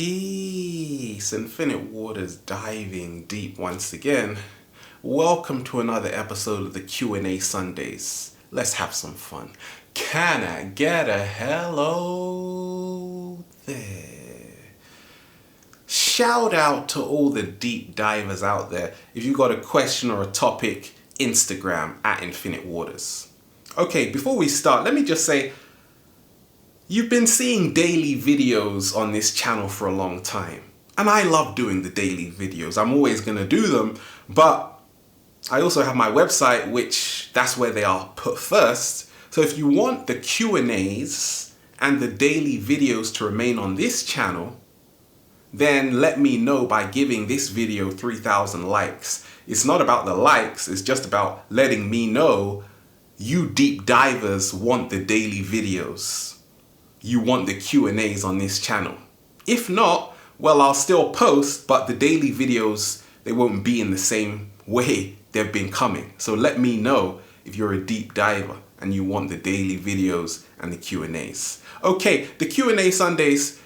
Peace, Infinite Waters diving deep once again. Welcome to another episode of the Q&A Sundays. Let's have some fun. Can I get a hello there? Shout out to all the deep divers out there. If you got a question or a topic, Instagram at Infinite Waters. Okay, before we start, let me just say, you've been seeing daily videos on this channel for a long time. And I love doing the daily videos. I'm always going to do them. But I also have my website, which that's where they are put first. So if you want the Q&As and the daily videos to remain on this channel, then let me know by giving this video 3,000 likes. It's not about the likes. It's just about letting me know you deep divers want the daily videos. You want the Q&As on this channel. If not, well, I'll still post, but the daily videos, they won't be in the same way they've been coming. So let me know if you're a deep diver and you want the daily videos and the Q&As. Okay, the Q&A Sundays,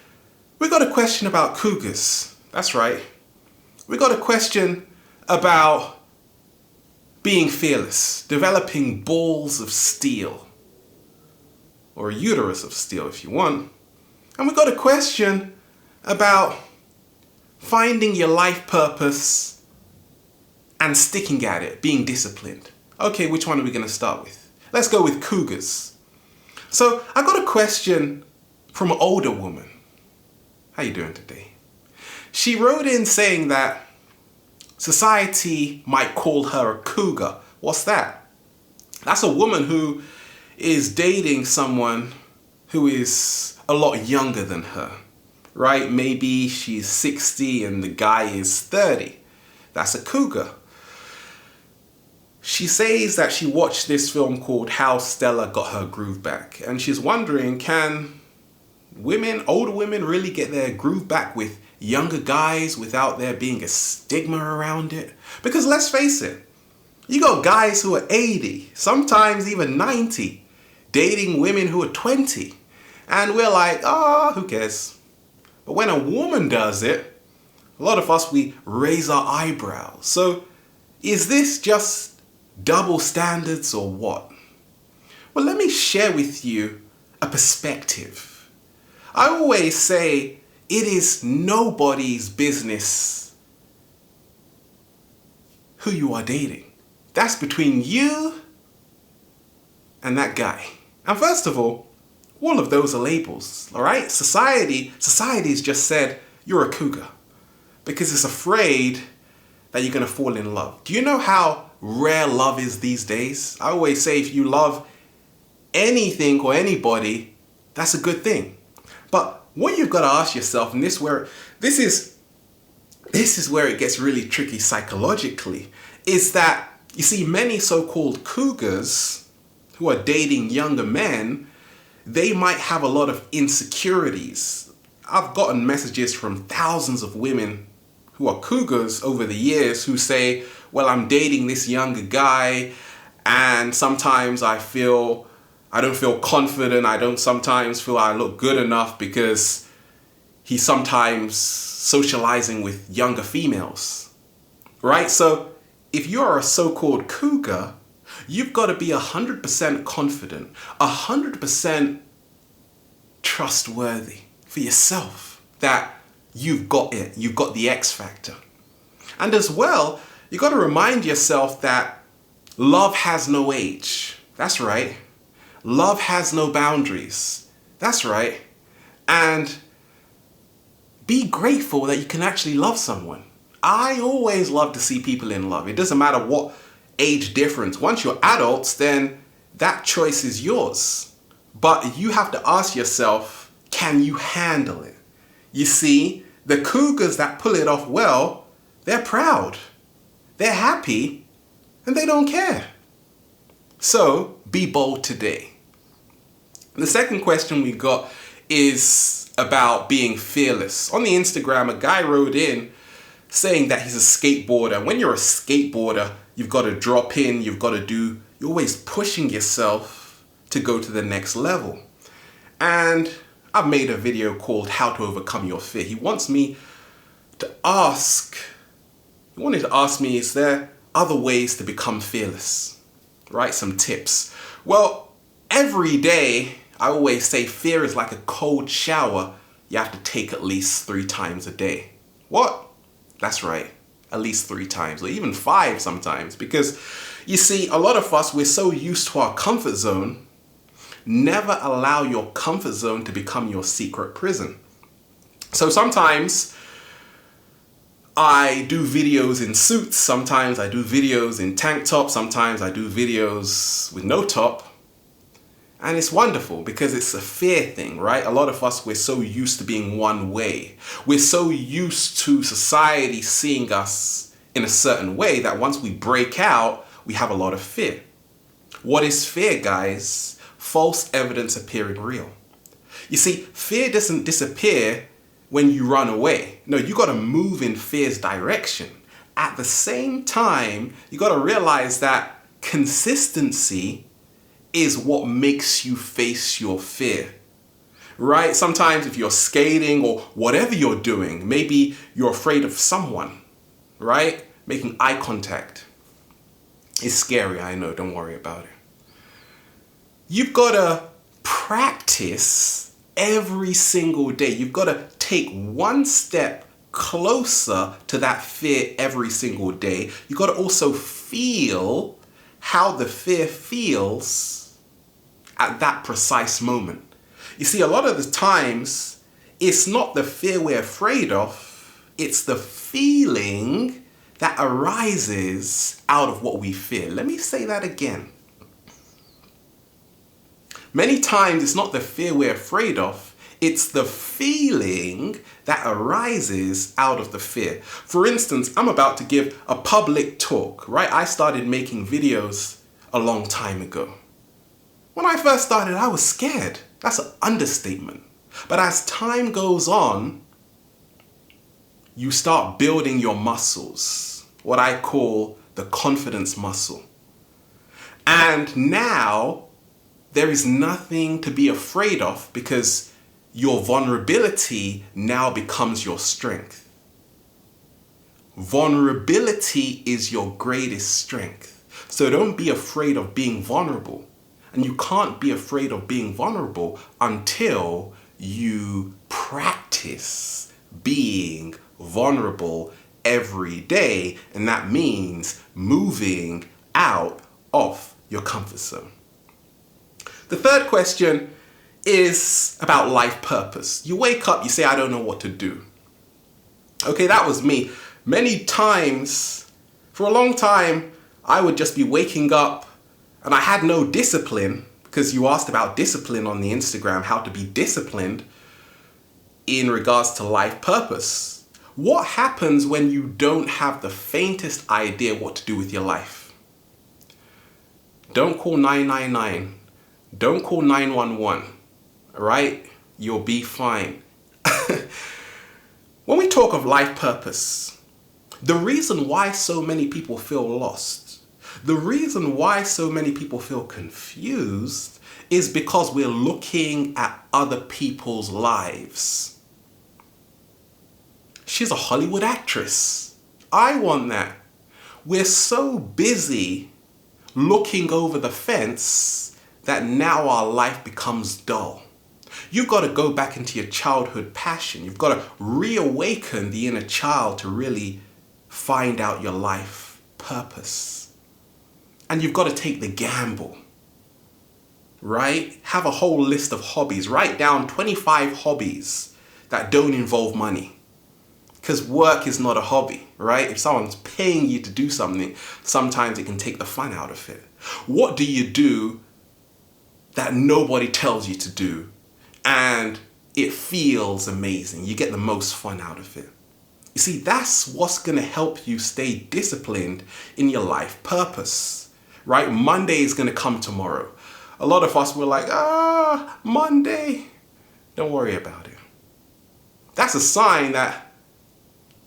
we got a question about Cougars. That's right. We got a question about being fearless, developing balls of steel. Or a uterus of steel if you want. And we got a question about finding your life purpose and sticking at it, being disciplined. Okay, which one are we going to start with? Let's go with Cougars. So I got a question from an older woman. How you doing today? She wrote in saying that society might call her a cougar. What's that? That's a woman who is dating someone who is a lot younger than her, right? Maybe she's 60 and the guy is 30. That's a cougar. She says that she watched this film called How Stella Got Her Groove Back, and she's wondering, can older women really get their groove back with younger guys without there being a stigma around it? Because let's face it, you got guys who are 80, sometimes even 90, dating women who are 20. And we're like, who cares? But when a woman does it, a lot of us, we raise our eyebrows. So is this just double standards or what? Well, let me share with you a perspective. I always say it is nobody's business who you are dating. That's between you and that guy. And first of all of those are labels, all right? Society's just said you're a cougar because it's afraid that you're going to fall in love. Do you know how rare love is these days? I always say if you love anything or anybody, that's a good thing. But what you've got to ask yourself, and this is where it gets really tricky psychologically, is that you see many so-called cougars who are dating younger men, they might have a lot of insecurities. I've gotten messages from thousands of women who are cougars over the years who say, well, I'm dating this younger guy and sometimes I don't feel confident. I don't sometimes feel I look good enough because he's sometimes socializing with younger females, right? So if you're a so-called cougar, you've got to be 100% confident, 100% trustworthy for yourself that you've got it, you've got the X factor. And as well, you've got to remind yourself that love has no age. That's right. Love has no boundaries. That's right. And be grateful that you can actually love someone. I always love to see people in love. It doesn't matter what age difference. Once you're adults, then that choice is yours. But you have to ask yourself, can you handle it? You see, the cougars that pull it off well, they're proud, they're happy, and they don't care. So be bold today. The second question we got is about being fearless. On the Instagram, a guy wrote in saying that he's a skateboarder. When you're a skateboarder, you've got to drop in, you're always pushing yourself to go to the next level. And I've made a video called How to Overcome Your Fear. He wanted to ask me, is there other ways to become fearless? Right? Some tips. Well, every day, I always say fear is like a cold shower you have to take at least 3 times a day. What? That's right. At least 3 times, or even 5 sometimes. Because you see, a lot of us, we're so used to our comfort zone. Never allow your comfort zone to become your secret prison. So sometimes I do videos in suits, sometimes I do videos in tank tops, sometimes I do videos with no top. And it's wonderful because it's a fear thing, right? A lot of us, we're so used to being one way. We're so used to society seeing us in a certain way that once we break out, we have a lot of fear. What is fear, guys? False evidence appearing real. You see, fear doesn't disappear when you run away. No, you got to move in fear's direction. At the same time, you got to realize that consistency is what makes you face your fear, right? Sometimes if you're skating or whatever you're doing, maybe you're afraid of someone, right? Making eye contact is scary, I know, don't worry about it. You've got to practice every single day. You've got to take one step closer to that fear every single day. You've got to also feel how the fear feels at that precise moment. You see, a lot of the times, it's not the fear we're afraid of, it's the feeling that arises out of what we fear. Let me say that again. Many times, it's not the fear we're afraid of, it's the feeling that arises out of the fear. For instance, I'm about to give a public talk, right? I started making videos a long time ago. When I first started, I was scared. That's an understatement. But as time goes on, you start building your muscles, what I call the confidence muscle. And now there is nothing to be afraid of because your vulnerability now becomes your strength. Vulnerability is your greatest strength. So don't be afraid of being vulnerable. And you can't be afraid of being vulnerable until you practice being vulnerable every day. And that means moving out of your comfort zone. The third question is about life purpose. You wake up, you say, I don't know what to do. Okay, that was me. Many times, for a long time, I would just be waking up and I had no discipline, because you asked about discipline on the Instagram, how to be disciplined in regards to life purpose. What happens when you don't have the faintest idea what to do with your life? Don't call 999. Don't call 911. All right? You'll be fine. When we talk of life purpose, the reason why so many people feel lost, the reason why so many people feel confused is because we're looking at other people's lives. She's a Hollywood actress. I want that. We're so busy looking over the fence that now our life becomes dull. You've got to go back into your childhood passion. You've got to reawaken the inner child to really find out your life purpose. And you've got to take the gamble, right? Have a whole list of hobbies. Write down 25 hobbies that don't involve money. Because work is not a hobby, right? If someone's paying you to do something, sometimes it can take the fun out of it. What do you do that nobody tells you to do and it feels amazing? You get the most fun out of it. You see, that's what's going to help you stay disciplined in your life purpose. Right? Monday is going to come tomorrow. A lot of us were like, Monday. Don't worry about it. That's a sign that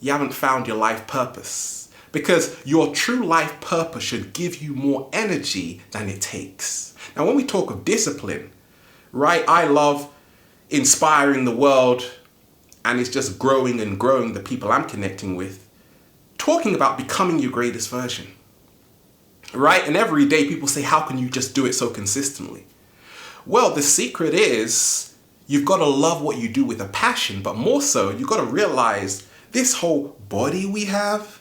you haven't found your life purpose. Because your true life purpose should give you more energy than it takes. Now, when we talk of discipline, right? I love inspiring the world, and it's just growing and growing the people I'm connecting with, talking about becoming your greatest version, right? And every day people say, how can you just do it so consistently? Well, the secret is you've got to love what you do with a passion, but more so, you've got to realize this whole body we have,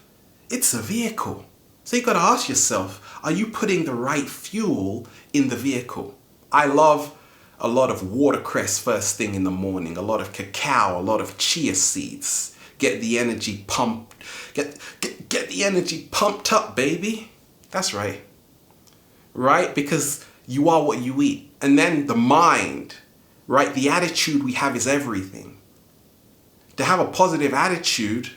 it's a vehicle. So you've got to ask yourself, are you putting the right fuel in the vehicle? I love a lot of watercress first thing in the morning, a lot of cacao, a lot of chia seeds. Get the energy pumped, get the energy pumped up, baby. That's right. Right? Because you are what you eat. And then the mind, right? The attitude we have is everything. To have a positive attitude,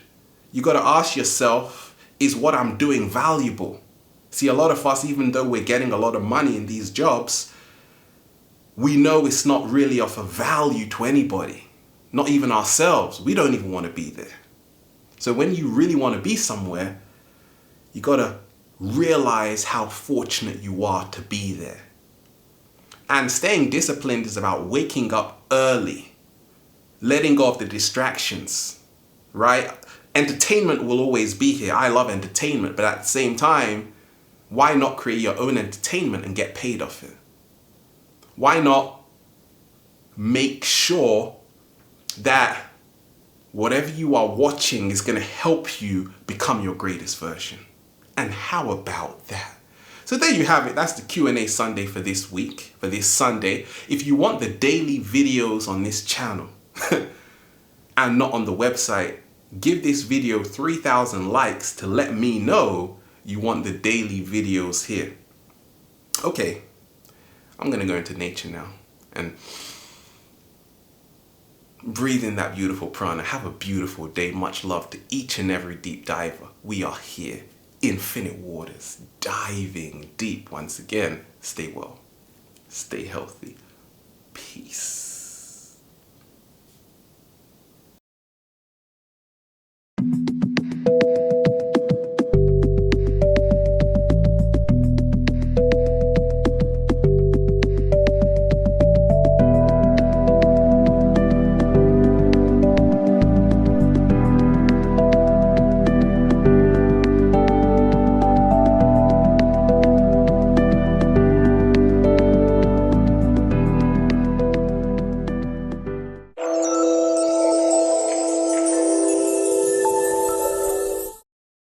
you got to ask yourself, is what I'm doing valuable? See, a lot of us, even though we're getting a lot of money in these jobs, we know it's not really of a value to anybody, not even ourselves. We don't even want to be there. So when you really want to be somewhere, you got to realize how fortunate you are to be there. And staying disciplined is about waking up early, letting go of the distractions, right? Entertainment will always be here. I love entertainment, but at the same time, why not create your own entertainment and get paid off it? Why not make sure that whatever you are watching is going to help you become your greatest version? And how about that? So there you have it. That's the Q&A Sunday for this week, for this Sunday. If you want the daily videos on this channel and not on the website, give this video 3,000 likes to let me know you want the daily videos here. Okay, I'm going to go into nature now and breathe in that beautiful prana. Have a beautiful day. Much love to each and every deep diver. We are here. Infinite waters, diving deep once again. Stay well, stay healthy.